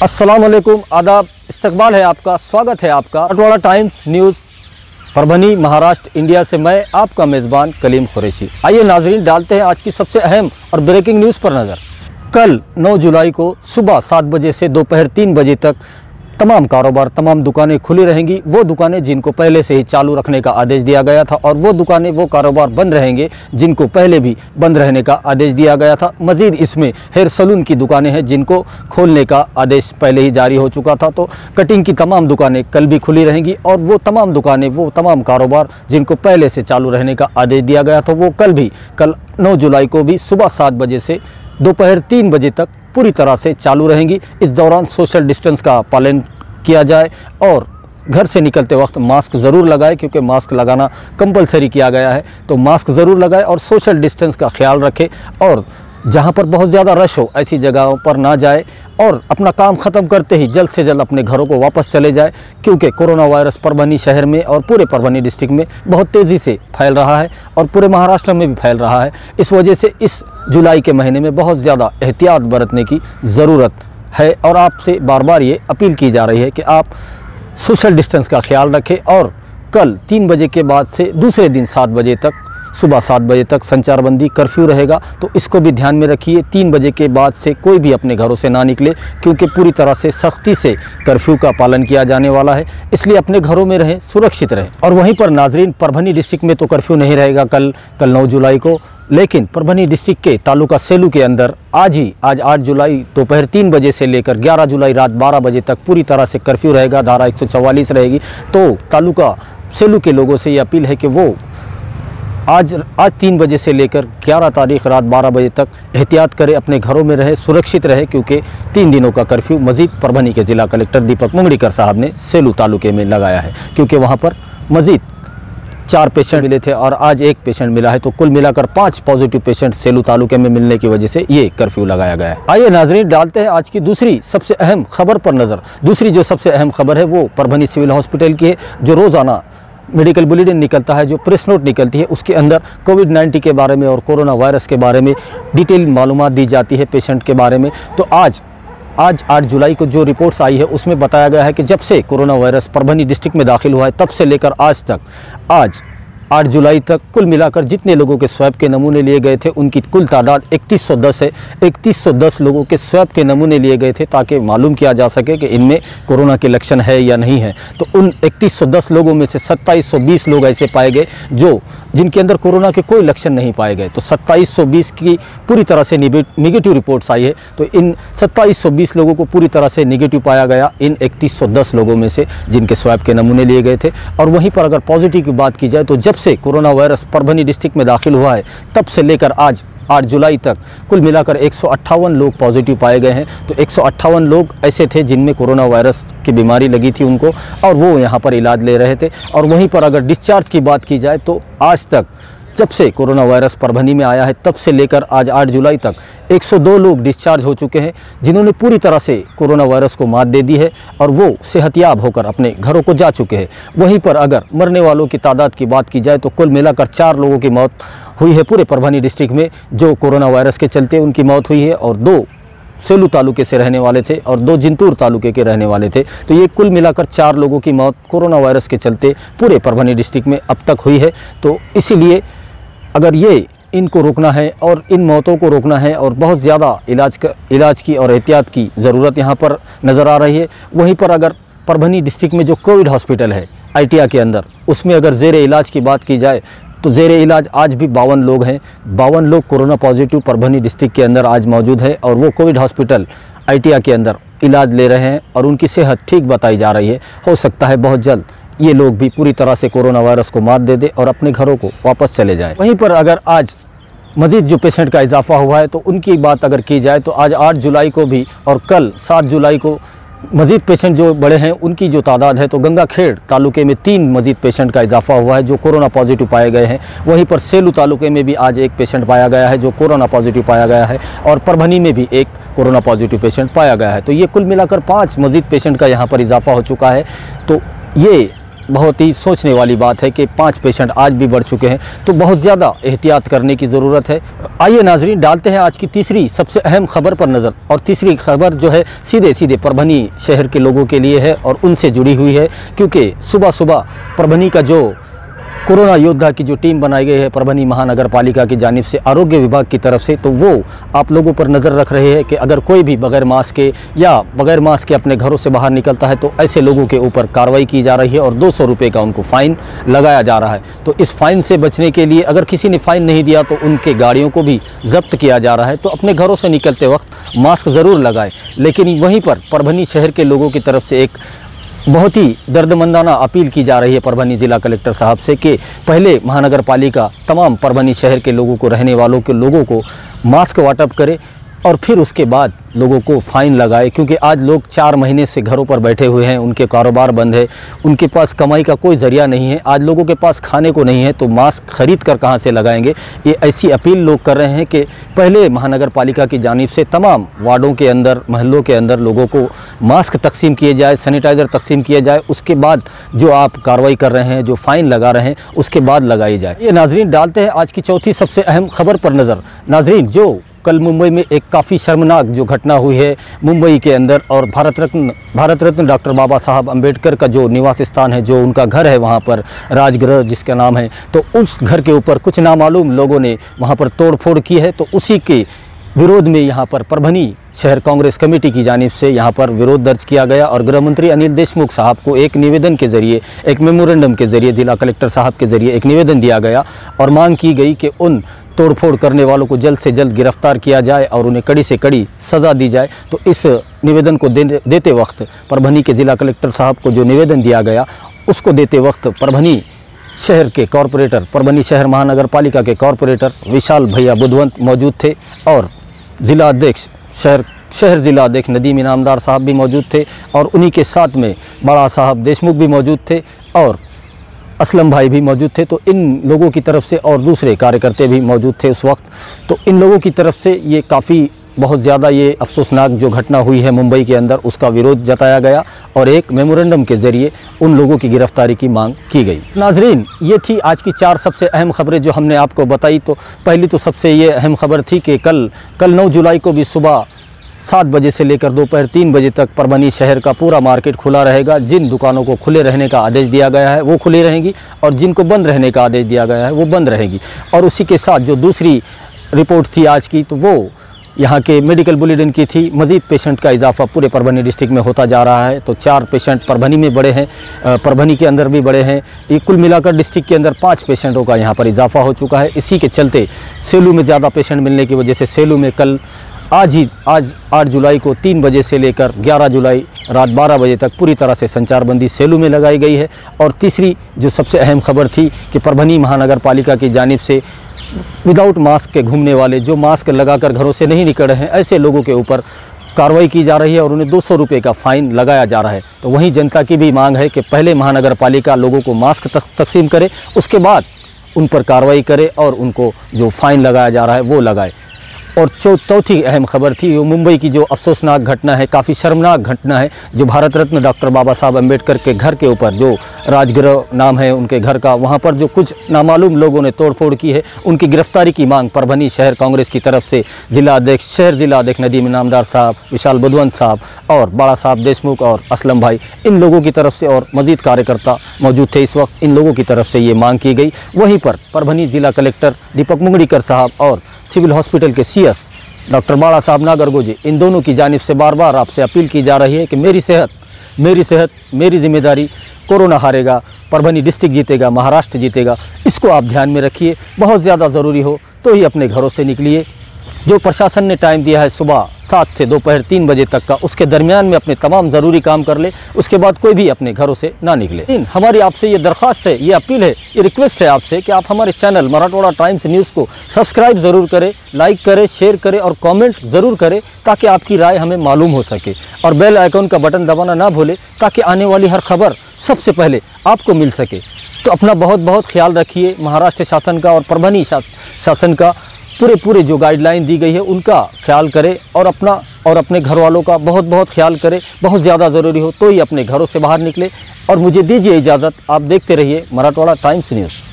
अस्सलाम वालेकुम, आदाब, इस्तकबाल है आपका, स्वागत है आपका Marathwada times news Parbhani Maharashtra India से। मैं आपका मेज़बान कलीम कुरैशी। आइए नाजरीन, डालते हैं आज की सबसे अहम और ब्रेकिंग न्यूज़ पर नज़र। कल 9 जुलाई को सुबह 7 बजे से दोपहर 3 बजे तक तमाम कारोबार, तमाम दुकानें खुली रहेंगी। वो दुकानें जिनको पहले से ही चालू रखने का आदेश दिया गया था, और वो दुकानें, वो कारोबार बंद रहेंगे जिनको पहले भी बंद रहने का आदेश दिया गया था। मज़ीद इसमें हेयर सलून की दुकानें हैं जिनको खोलने का आदेश पहले ही जारी हो चुका था। तो कटिंग की तमाम दुकानें कल भी खुली रहेंगी, और वो तमाम दुकानें, वो तमाम कारोबार जिनको पहले से चालू रहने का आदेश दिया गया था, वो कल 9 जुलाई को भी सुबह 7 बजे से दोपहर 3 बजे तक पूरी तरह से चालू रहेंगी। इस दौरान सोशल डिस्टेंस का पालन किया जाए और घर से निकलते वक्त मास्क ज़रूर लगाए, क्योंकि मास्क लगाना कंपलसरी किया गया है। तो मास्क ज़रूर लगाए और सोशल डिस्टेंस का ख्याल रखें, और जहां पर बहुत ज़्यादा रश हो ऐसी जगहों पर ना जाए, और अपना काम ख़त्म करते ही जल्द से जल्द अपने घरों को वापस चले जाए, क्योंकि कोरोना वायरस परभनी शहर में और पूरे परभनी डिस्ट्रिक्ट में बहुत तेज़ी से फैल रहा है और पूरे महाराष्ट्र में भी फैल रहा है। इस वजह से इस जुलाई के महीने में बहुत ज़्यादा एहतियात बरतने की ज़रूरत है, और आपसे बार बार ये अपील की जा रही है कि आप सोशल डिस्टेंस का ख्याल रखें। और कल 3 बजे के बाद से दूसरे दिन 7 बजे तक, सुबह 7 बजे तक संचारबंदी, कर्फ्यू रहेगा। तो इसको भी ध्यान में रखिए। 3 बजे के बाद से कोई भी अपने घरों से ना निकले, क्योंकि पूरी तरह से सख्ती से कर्फ्यू का पालन किया जाने वाला है। इसलिए अपने घरों में रहें, सुरक्षित रहें। और वहीं पर नाजरीन, परभनी डिस्ट्रिक्ट में तो कर्फ्यू नहीं रहेगा कल 9 जुलाई को, लेकिन परभनी डिस्ट्रिक्ट के तालुका सेलू के अंदर आज 8 जुलाई दोपहर 3 बजे से लेकर 11 जुलाई रात 12 बजे तक पूरी तरह से कर्फ्यू रहेगा। धारा 144 रहेगी। तो तालुका सेलू के लोगों से ये अपील है कि वो आज 3 बजे से लेकर 11 तारीख रात 12 बजे तक एहतियात करें, अपने घरों में रहे, सुरक्षित रहे, क्योंकि 3 दिनों का कर्फ्यू मजीद परभनी के जिला कलेक्टर दीपक मुंगड़ीकर साहब ने सेलू तालुके में लगाया है, क्योंकि वहाँ पर मजीद 4 पेशेंट मिले थे और आज 1 पेशेंट मिला है। तो कुल मिलाकर 5 पॉजिटिव पेशेंट सेलू तालुके में मिलने की वजह से ये कर्फ्यू लगाया गया है। आइए नाजरीन, डालते हैं आज की दूसरी सबसे अहम खबर पर नज़र। दूसरी जो सबसे अहम खबर है वो परभनी सिविल हॉस्पिटल की है। जो रोज़ाना मेडिकल बुलेटिन निकलता है, जो प्रेस नोट निकलती है, उसके अंदर कोविड-19 के बारे में और कोरोना वायरस के बारे में डिटेल मालूमात दी जाती है पेशेंट के बारे में। तो आज 8 जुलाई को जो रिपोर्ट्स आई है उसमें बताया गया है कि जब से कोरोना वायरस परभनी डिस्ट्रिक्ट में दाखिल हुआ है तब से लेकर आज तक, आज 8 जुलाई तक कुल मिलाकर जितने लोगों के स्वैब के नमूने लिए गए थे उनकी कुल तादाद 3110 है। 3110 लोगों के स्वैब के नमूने लिए गए थे ताकि मालूम किया जा सके कि इनमें कोरोना के लक्षण है या नहीं है। तो उन 3110 लोगों में से 2720 लोग ऐसे पाए गए जिनके अंदर कोरोना के कोई लक्षण नहीं पाए गए। तो 2720 की पूरी तरह से निगेटिव रिपोर्ट्स आई है। तो इन 2720 लोगों को पूरी तरह से निगेटिव पाया गया, इन 3110 लोगों में से जिनके स्वैब के नमूने लिए गए थे। और वहीं पर अगर पॉजिटिव की बात की जाए तो जब से कोरोना वायरस परभनी डिस्ट्रिक्ट में दाखिल हुआ है तब से लेकर आज 8 जुलाई तक कुल मिलाकर 158 लोग पॉजिटिव पाए गए हैं। तो 158 लोग ऐसे थे जिनमें कोरोना वायरस की बीमारी लगी थी उनको, और वो यहाँ पर इलाज ले रहे थे। और वहीं पर अगर डिस्चार्ज की बात की जाए तो आज तक, जब से कोरोना वायरस परभनी में आया है तब से लेकर आज 8 जुलाई तक 102 लोग डिस्चार्ज हो चुके हैं, जिन्होंने पूरी तरह से कोरोना वायरस को मात दे दी है और वो सेहतियाब होकर अपने घरों को जा चुके हैं। वहीं पर अगर मरने वालों की तादाद की बात की जाए तो कुल मिलाकर 4 लोगों की मौत हुई है पूरे परभनी डिस्ट्रिक्ट में, जो कोरोना वायरस के चलते उनकी मौत हुई है, और 2 सेलू तालुके से रहने वाले थे और 2 जिंतूर तालुके के रहने वाले थे। तो ये कुल मिलाकर 4 लोगों की मौत कोरोना वायरस के चलते पूरे परभनी डिस्ट्रिक्ट में अब तक हुई है। तो इसीलिए अगर इनको रोकना है और इन मौतों को रोकना है, और बहुत ज़्यादा इलाज की और एहतियात की ज़रूरत यहाँ पर नज़र आ रही है। वहीं पर अगर परभनी डिस्ट्रिक्ट में जो कोविड हॉस्पिटल है ITIA के अंदर, उसमें अगर ज़ेरे इलाज की बात की जाए तो ज़ेरे इलाज आज भी 52 लोग हैं। 52 लोग कोरोना पॉजिटिव परभनी डिस्ट्रिक्ट के अंदर आज मौजूद है, और वो कोविड हॉस्पिटल ITIA के अंदर इलाज ले रहे हैं और उनकी सेहत ठीक बताई जा रही है। हो सकता है बहुत जल्द ये लोग भी पूरी तरह से कोरोना वायरस को मात दे दे और अपने घरों को वापस चले जाए। वहीं पर अगर आज मज़ीद जो पेशेंट का इजाफा हुआ है तो उनकी बात अगर की जाए तो आज 8 जुलाई को भी और कल 7 जुलाई को मज़ीद पेशेंट जो बड़े हैं उनकी जो तादाद है, तो गंगाखेड़ तालुके में 3 मज़ीद पेशेंट का इजाफा हुआ है जो कोरोना पॉजिटिव पाए गए हैं। वहीं पर सेलू तालुके में भी आज 1 पेशेंट पाया गया है जो कोरोना पॉजिटिव पाया गया है, और परभनी में भी 1 कोरोना पॉजिटिव पेशेंट पाया गया है। तो ये कुल मिलाकर 5 मज़ीद पेशेंट का यहाँ पर इजाफा हो चुका है। तो ये बहुत ही सोचने वाली बात है कि 5 पेशेंट आज भी बढ़ चुके हैं, तो बहुत ज़्यादा एहतियात करने की ज़रूरत है। आइए नाजरीन, डालते हैं आज की तीसरी सबसे अहम खबर पर नज़र। और तीसरी खबर जो है सीधे परभनी शहर के लोगों के लिए है और उनसे जुड़ी हुई है, क्योंकि सुबह सुबह परभनी का जो कोरोना योद्धा की जो टीम बनाई गई है परभनी महानगर पालिका की जानिब से, आरोग्य विभाग की तरफ से, तो वो आप लोगों पर नज़र रख रहे हैं कि अगर कोई भी बगैर मास्क के या बगैर मास्क के अपने घरों से बाहर निकलता है तो ऐसे लोगों के ऊपर कार्रवाई की जा रही है और 200 रुपये का उनको फ़ाइन लगाया जा रहा है। तो इस फ़ाइन से बचने के लिए अगर किसी ने फ़ाइन नहीं दिया तो उनके गाड़ियों को भी जब्त किया जा रहा है। तो अपने घरों से निकलते वक्त मास्क ज़रूर लगाएं। लेकिन वहीं पर परभनी शहर के लोगों की तरफ से एक बहुत ही दर्दमंदाना अपील की जा रही है परभनी ज़िला कलेक्टर साहब से कि पहले महानगर पालिका तमाम परभनी शहर के लोगों को, रहने वालों के लोगों को मास्क वाटप करे और फिर उसके बाद लोगों को फ़ाइन लगाए। क्योंकि आज लोग 4 महीने से घरों पर बैठे हुए हैं, उनके कारोबार बंद है, उनके पास कमाई का कोई ज़रिया नहीं है, आज लोगों के पास खाने को नहीं है, तो मास्क ख़रीद कर कहाँ से लगाएंगे। ये ऐसी अपील लोग कर रहे हैं कि पहले महानगर पालिका की जानिब से तमाम वार्डों के अंदर, महल्लों के अंदर लोगों को मास्क तकसीम किए जाए, सैनिटाइज़र तकसीम किए जाए, उसके बाद जो आप कार्रवाई कर रहे हैं, जो फ़ाइन लगा रहे हैं, उसके बाद लगाई जाए। ये नाजरीन, डालते हैं आज की चौथी सबसे अहम खबर पर नज़र। नाजरीन, जो कल मुंबई में एक काफ़ी शर्मनाक जो घटना हुई है मुंबई के अंदर, और भारत रत्न डॉक्टर बाबा साहब अम्बेडकर का जो निवास स्थान है, जो उनका घर है वहाँ पर, राजगृह जिसका नाम है, तो उस घर के ऊपर कुछ नामालूम लोगों ने वहाँ पर तोड़फोड़ की है। तो उसी के विरोध में यहाँ पर परभनी शहर कांग्रेस कमेटी की जानिब से यहाँ पर विरोध दर्ज किया गया और गृह मंत्री अनिल देशमुख साहब को एक निवेदन के ज़रिए, एक मेमोरेंडम के ज़रिए, जिला कलेक्टर साहब के ज़रिए एक निवेदन दिया गया और मांग की गई कि उन तोड़फोड़ करने वालों को जल्द से जल्द गिरफ्तार किया जाए और उन्हें कड़ी से कड़ी सज़ा दी जाए। तो इस निवेदन को देते वक्त परभनी के ज़िला कलेक्टर साहब को जो निवेदन दिया गया उसको देते वक्त परभनी शहर के कॉरपोरेटर, परभनी शहर महानगर पालिका के कॉरपोरेटर विशाल भैया बुधवंत मौजूद थे और ज़िला अध्यक्ष शहर ज़िला अध्यक्ष नदीम इनामदार साहब भी मौजूद थे और उन्हीं के साथ में बड़ा साहब देशमुख भी मौजूद थे और असलम भाई भी मौजूद थे। तो इन लोगों की तरफ से और दूसरे कार्यकर्ता भी मौजूद थे उस वक्त। तो इन लोगों की तरफ से ये काफ़ी बहुत ज़्यादा ये अफसोसनाक जो घटना हुई है मुंबई के अंदर, उसका विरोध जताया गया और एक मेमोरेंडम के ज़रिए उन लोगों की गिरफ्तारी की मांग की गई। नाजरीन, ये थी आज की 4 सबसे अहम खबरें जो हमने आपको बताई। तो पहली तो सबसे ये अहम खबर थी कि कल 9 जुलाई को भी सुबह 7 बजे से लेकर दोपहर 3 बजे तक परभनी शहर का पूरा मार्केट खुला रहेगा। जिन दुकानों को खुले रहने का आदेश दिया गया है वो खुली रहेंगी और जिनको बंद रहने का आदेश दिया गया है वो बंद रहेगी। और उसी के साथ जो दूसरी रिपोर्ट थी आज की, तो वो यहाँ के मेडिकल बुलेटिन की थी। मज़ीद पेशेंट का इजाफा पूरे परभनी डिस्ट्रिक्ट में होता जा रहा है। तो 4 पेशेंट परभनी में बढ़े हैं, परभनी के अंदर भी बढ़े हैं। ये कुल मिलाकर डिस्ट्रिक्ट के अंदर 5 पेशेंटों का यहाँ पर इजाफा हो चुका है। इसी के चलते सेलू में ज़्यादा पेशेंट मिलने की वजह से सेलू में आज 8 जुलाई को 3 बजे से लेकर 11 जुलाई रात 12 बजे तक पूरी तरह से संचारबंदी सेलू में लगाई गई है। और तीसरी जो सबसे अहम खबर थी कि परभनी महानगर पालिका की जानिब से विदाउट मास्क के घूमने वाले, जो मास्क लगाकर घरों से नहीं निकल रहे हैं, ऐसे लोगों के ऊपर कार्रवाई की जा रही है और उन्हें 200 रुपये का फ़ाइन लगाया जा रहा है। तो वहीं जनता की भी मांग है कि पहले महानगर पालिका लोगों को मास्क तकसीम करे, उसके बाद उन पर कार्रवाई करे और उनको जो फ़ाइन लगाया जा रहा है वो लगाए। और चौथी अहम खबर थी वो मुंबई की जो अफसोसनाक घटना है, काफ़ी शर्मनाक घटना है, जो भारत रत्न डॉक्टर बाबा साहब अम्बेडकर के घर के ऊपर, जो राजगृह नाम है उनके घर का, वहाँ पर जो कुछ नामालूम लोगों ने तोड़फोड़ की है, उनकी गिरफ्तारी की मांग परभनी शहर कांग्रेस की तरफ से शहर जिला अध्यक्ष नदीम इनामदार साहब, विशाल बुधवंत साहब और बड़ा साहब देशमुख और असलम भाई, इन लोगों की तरफ से और मज़ीद कार्यकर्ता मौजूद थे इस वक्त, इन लोगों की तरफ से ये मांग की गई। वहीं पर परभनी ज़िला कलेक्टर दीपक मुंगड़ीकर साहब और सिविल हॉस्पिटल के CS डॉक्टर बाड़ा साहब नागरगोजे, इन दोनों की जानिब से बार बार आपसे अपील की जा रही है कि मेरी सेहत मेरी जिम्मेदारी, कोरोना हारेगा, परभनी डिस्ट्रिक्ट जीतेगा, महाराष्ट्र जीतेगा, इसको आप ध्यान में रखिए। बहुत ज़्यादा ज़रूरी हो तो ही अपने घरों से निकलिए। जो प्रशासन ने टाइम दिया है सुबह 7 से दोपहर 3 बजे तक का, उसके दरमियान में अपने तमाम ज़रूरी काम कर ले, उसके बाद कोई भी अपने घरों से ना निकले। हमारी आपसे ये दरख्वास्त है, ये अपील है, ये रिक्वेस्ट है आपसे कि आप हमारे चैनल मराठवाड़ा टाइम्स न्यूज़ को सब्सक्राइब ज़रूर करें, लाइक करें, शेयर करें और कमेंट ज़रूर करें ताकि आपकी राय हमें मालूम हो सके। और बेल आइकन का बटन दबाना ना भूलें ताकि आने वाली हर खबर सबसे पहले आपको मिल सके। तो अपना बहुत बहुत ख्याल रखिए। महाराष्ट्र शासन का और परभनी शासन का पूरे जो गाइडलाइन दी गई है उनका ख्याल करें और अपना और अपने घर वालों का बहुत बहुत ख्याल करें। बहुत ज़्यादा ज़रूरी हो तो ही अपने घरों से बाहर निकले। और मुझे दीजिए इजाज़त, आप देखते रहिए मराठवाड़ा टाइम्स न्यूज़।